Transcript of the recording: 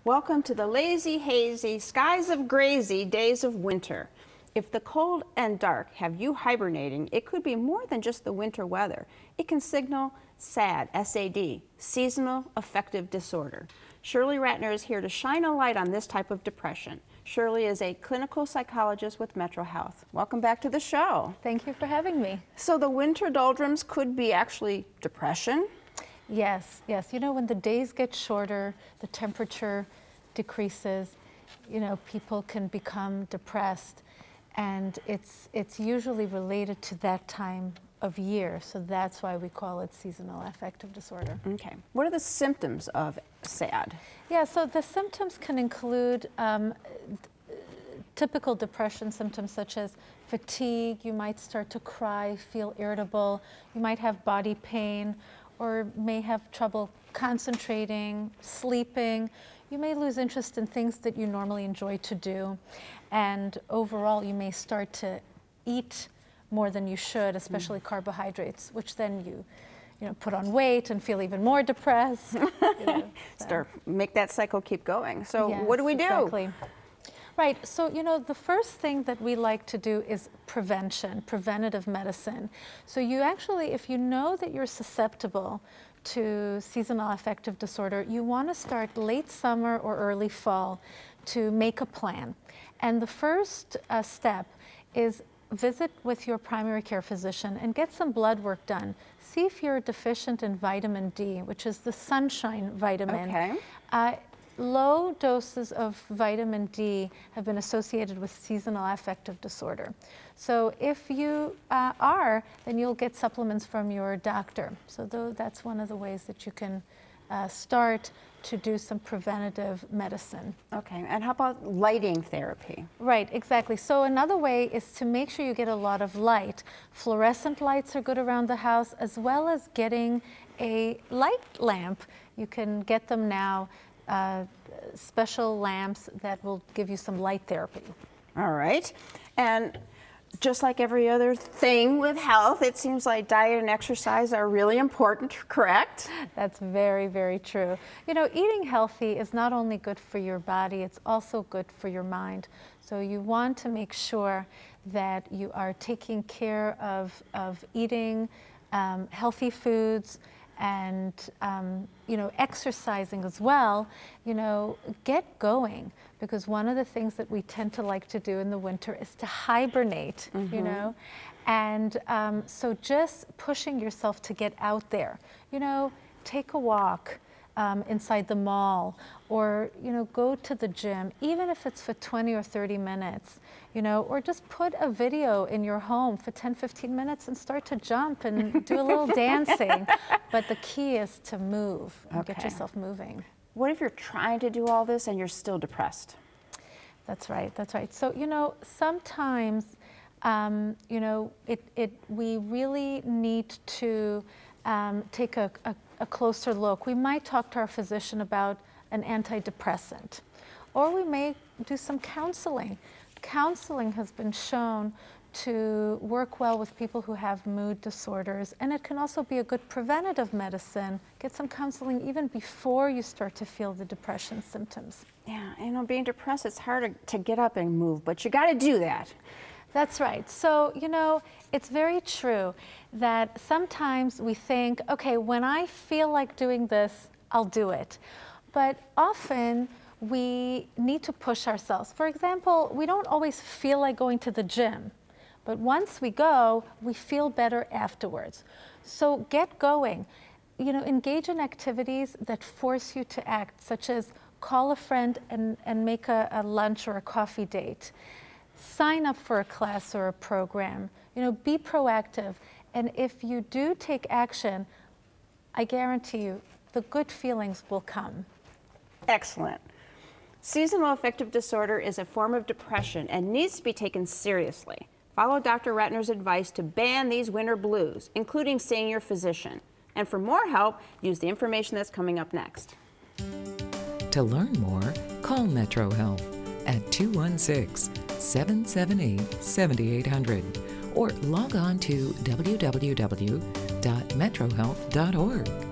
Welcome to the lazy, hazy, skies of grazy days of winter. If the cold and dark have you hibernating, it could be more than just the winter weather. It can signal SAD, S-A-D, seasonal affective disorder. Shirley Ratner is here to shine a light on this type of depression. Shirley is a clinical psychologist with MetroHealth. Welcome back to the show. Thank you for having me. So the winter doldrums could be actually depression? Yes, yes. You know, when the days get shorter, the temperature decreases, you know, people can become depressed, and it's usually related to that time of year. So that's why we call it seasonal affective disorder. Okay. What are the symptoms of SAD? Yeah, so the symptoms can include typical depression symptoms such as fatigue. You might start to cry, feel irritable. You might have body pain, or may have trouble concentrating, sleeping. You may lose interest in things that you normally enjoy to do. And overall, you may start to eat more than you should, especially carbohydrates, which then you know, put on weight and feel even more depressed. You know, so. Make that cycle keep going. So yes, what do we do? Exactly. Right, so you know, the first thing that we like to do is prevention, preventative medicine. So you actually, if you know that you're susceptible to seasonal affective disorder, you want to start late summer or early fall to make a plan. And the first step is visit with your primary care physician and get some blood work done. See if you're deficient in vitamin D, which is the sunshine vitamin. Okay. Low doses of vitamin D have been associated with seasonal affective disorder. So if you are, then you'll get supplements from your doctor. So that's one of the ways that you can start to do some preventative medicine. Okay, and how about lighting therapy? Right, exactly. So another way is to make sure you get a lot of light. Fluorescent lights are good around the house, as well as getting a light lamp. You can get them now. Special lamps that will give you some light therapy. All right. And just like every other thing with health, it seems like diet and exercise are really important, correct? That's very, very true. You know, eating healthy is not only good for your body, it's also good for your mind. So you want to make sure that you are taking care of eating healthy foods, and you know, exercising as well. You know, get going, because one of the things that we tend to like to do in the winter is to hibernate. You know, and so just pushing yourself to get out there. You know, take a walk inside the mall, or you know, go to the gym, even if it's for 20 or 30 minutes. You know, or just put a video in your home for 10-15 minutes and start to jump and do a little dancing. But the key is to move and get yourself moving. What if you're trying to do all this and you're still depressed? That's right, that's right. So, you know, sometimes, you know, we really need to take a closer look. We might talk to our physician about an antidepressant, or we may do some counseling. Counseling has been shown to work well with people who have mood disorders, and it can also be a good preventative medicine. Get some counseling even before you start to feel the depression symptoms. Yeah, you know, being depressed, it's hard to get up and move, but you got to do that. That's right. So, you know, it's very true that sometimes we think, okay, when I feel like doing this, I'll do it. But often, we need to push ourselves. For example, we don't always feel like going to the gym, but once we go, we feel better afterwards. So get going. You know, engage in activities that force you to act, such as call a friend and make a lunch or a coffee date. Sign up for a class or a program. You know, be proactive. And if you do take action, I guarantee you, the good feelings will come. Excellent. Seasonal affective disorder is a form of depression and needs to be taken seriously. Follow Dr. Ratner's advice to ban these winter blues, including seeing your physician. And for more help, use the information that's coming up next. To learn more, call MetroHealth at 216-778-7800 or log on to www.metrohealth.org.